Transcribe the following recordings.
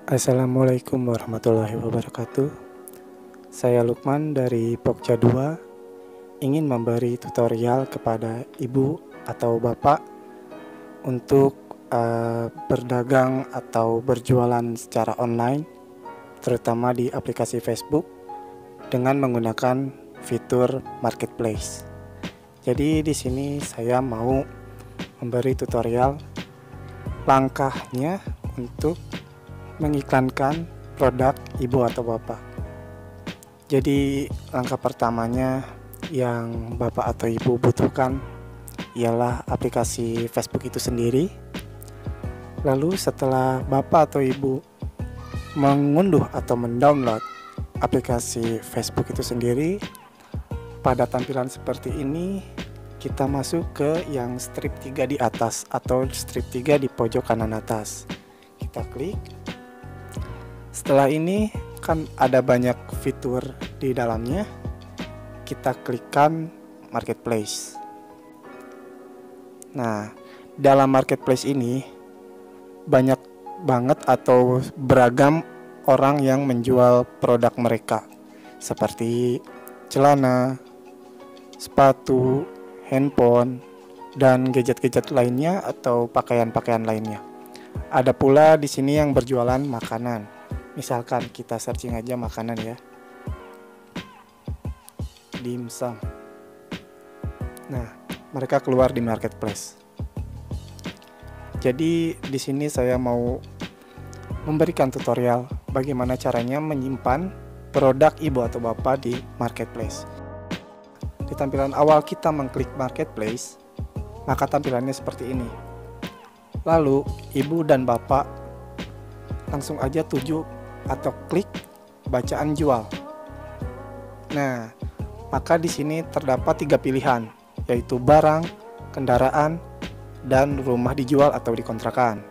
Assalamualaikum warahmatullahi wabarakatuh. Saya Lukman dari Pokja 2 ingin memberi tutorial kepada ibu atau bapak untuk berdagang atau berjualan secara online, terutama di aplikasi Facebook dengan menggunakan fitur marketplace. Jadi di sini saya mau memberi tutorial langkahnya untuk mengiklankan produk ibu atau bapak. Jadi langkah pertamanya yang bapak atau ibu butuhkan ialah aplikasi Facebook itu sendiri. Lalu setelah bapak atau ibu mengunduh atau mendownload aplikasi Facebook itu sendiri, pada tampilan seperti ini kita masuk ke yang strip 3 di atas atau strip 3 di pojok kanan atas. Kita klik. Setelah ini kan ada banyak fitur di dalamnya. Kita klikkan marketplace. Nah, dalam marketplace ini banyak banget atau beragam orang yang menjual produk mereka, seperti celana, sepatu, handphone, dan gadget-gadget lainnya atau pakaian-pakaian lainnya. Ada pula di sini yang berjualan makanan. Misalkan kita searching aja makanan ya, dimsum. Nah, mereka keluar di marketplace. Jadi di sini saya mau memberikan tutorial bagaimana caranya menyimpan produk ibu atau bapak di marketplace. Di tampilan awal kita mengklik marketplace, maka tampilannya seperti ini. Lalu ibu dan bapak langsung aja tuju atau klik bacaan jual. Nah, maka di sini terdapat 3 pilihan, yaitu barang, kendaraan, dan rumah dijual atau dikontrakan.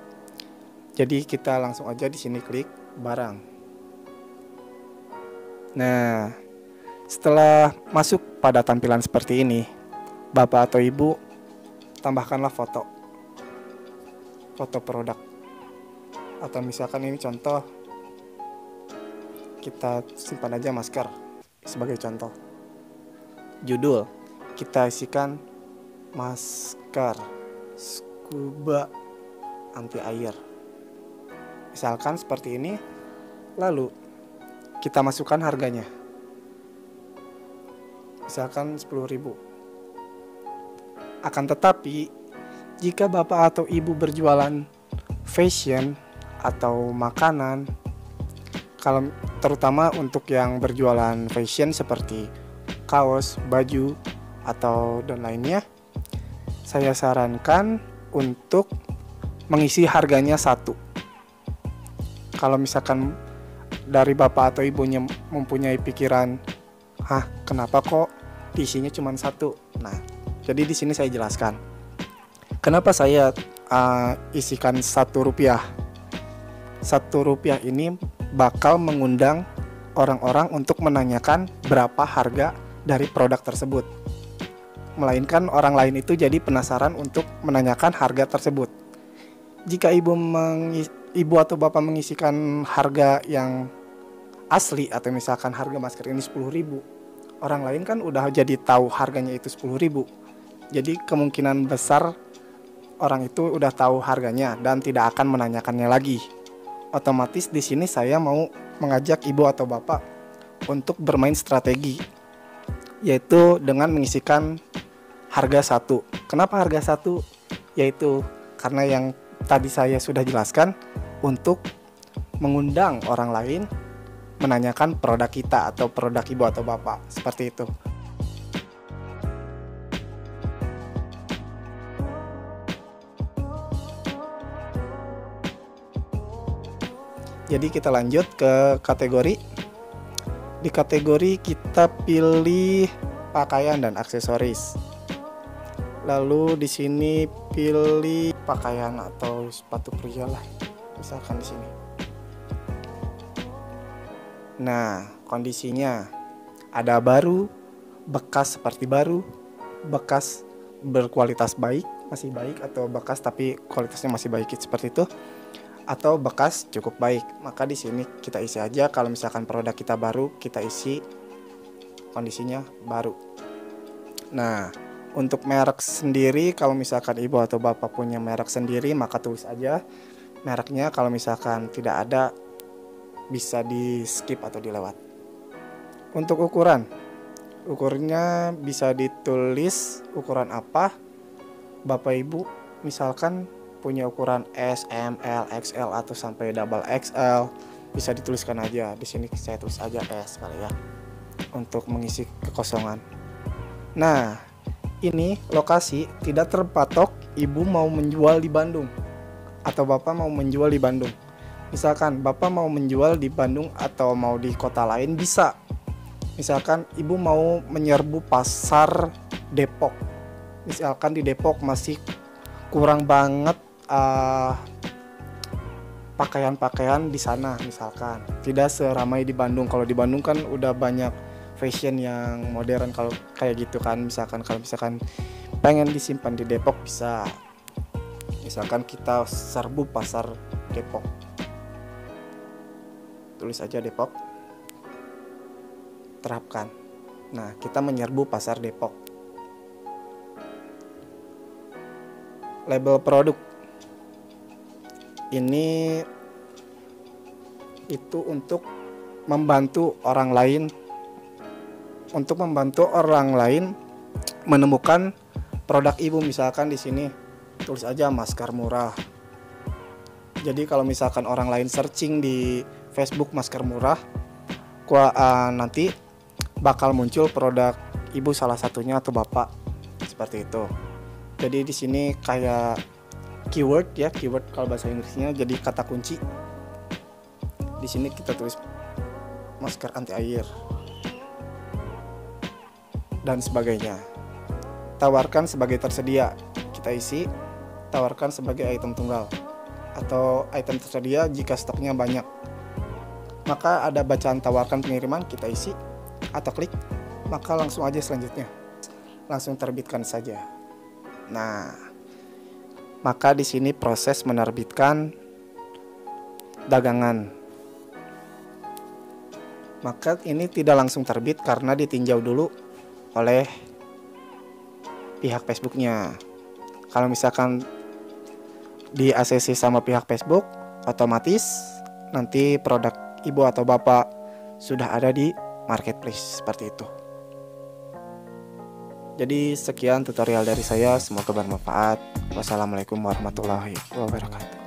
Jadi kita langsung aja di sini klik barang. Nah, setelah masuk pada tampilan seperti ini, bapak atau ibu tambahkanlah foto produk. Atau misalkan ini contoh, kita simpan aja masker sebagai contoh. Judul kita isikan masker scuba anti air, misalkan seperti ini. Lalu kita masukkan harganya, misalkan 10.000. Akan tetapi jika bapak atau ibu berjualan fashion atau makanan, kalau terutama untuk yang berjualan fashion seperti kaos, baju, atau dan lainnya, saya sarankan untuk mengisi harganya 1. Kalau misalkan dari bapak atau ibunya mempunyai pikiran, kenapa kok diisinya cuma 1? Nah, jadi di sini saya jelaskan kenapa saya isikan Rp1. Rp1 ini bakal mengundang orang-orang untuk menanyakan berapa harga dari produk tersebut. Melainkan orang lain itu jadi penasaran untuk menanyakan harga tersebut. Jika ibu atau bapak mengisikan harga yang asli, atau misalkan harga masker ini 10.000, orang lain kan udah jadi tahu harganya itu 10.000. Jadi kemungkinan besar orang itu udah tahu harganya dan tidak akan menanyakannya lagi. Otomatis di sini saya mau mengajak ibu atau bapak untuk bermain strategi, yaitu dengan mengisikan harga 1. Kenapa harga 1? Yaitu karena yang tadi saya sudah jelaskan, untuk mengundang orang lain menanyakan produk kita atau produk ibu atau bapak, seperti itu. Jadi kita lanjut ke kategori. Di kategori kita pilih pakaian dan aksesoris. Lalu di sini pilih pakaian atau sepatu pria lah, misalkan di sini. Nah, kondisinya ada baru, bekas seperti baru, bekas berkualitas baik, masih baik, atau bekas tapi kualitasnya masih baik, seperti itu. atau bekas cukup baik. Maka di sini kita isi aja kalau misalkan produk kita baru, kita isi kondisinya baru. Nah, untuk merek sendiri, kalau misalkan ibu atau bapak punya merek sendiri, maka tulis aja mereknya. Kalau misalkan tidak ada, bisa di skip atau dilewat. Untuk ukurnya bisa ditulis ukuran apa. Bapak ibu misalkan punya ukuran S, M, L, XL atau sampai double XL, bisa dituliskan aja. Di sini saya tulis aja S kali ya, untuk mengisi kekosongan. Nah, ini lokasi tidak terpatok ibu mau menjual di Bandung atau bapak mau menjual di Bandung. Misalkan bapak mau menjual di Bandung atau mau di kota lain bisa. Misalkan ibu mau menyerbu pasar Depok. Misalkan di Depok masih kurang banget pakaian-pakaian di sana, misalkan tidak seramai di Bandung. Kalau di Bandung kan udah banyak fashion yang modern kalau kayak gitu kan. Misalkan kalau misalkan pengen disimpan di Depok bisa. Misalkan kita serbu pasar Depok, tulis aja Depok, terapkan. Nah, kita menyerbu pasar Depok. Label produk ini itu untuk membantu orang lain menemukan produk ibu. Misalkan di sini tulis aja masker murah. Jadi kalau misalkan orang lain searching di Facebook masker murah, nanti bakal muncul produk ibu salah satunya atau bapak, seperti itu. Jadi di sini kayak keyword kalau bahasa Inggrisnya, jadi kata kunci. Di sini kita tulis masker anti air dan sebagainya. Tawarkan sebagai tersedia, kita isi tawarkan sebagai item tunggal atau item tersedia jika stoknya banyak. Maka ada bacaan tawarkan pengiriman, kita isi atau klik, maka langsung aja selanjutnya langsung terbitkan saja. Nah, maka di sini proses menerbitkan dagangan. Maka ini tidak langsung terbit karena ditinjau dulu oleh pihak Facebooknya. Kalau misalkan di ACC sama pihak Facebook, otomatis nanti produk ibu atau bapak sudah ada di marketplace, seperti itu. Jadi sekian tutorial dari saya, semoga bermanfaat. Wassalamualaikum warahmatullahi wabarakatuh.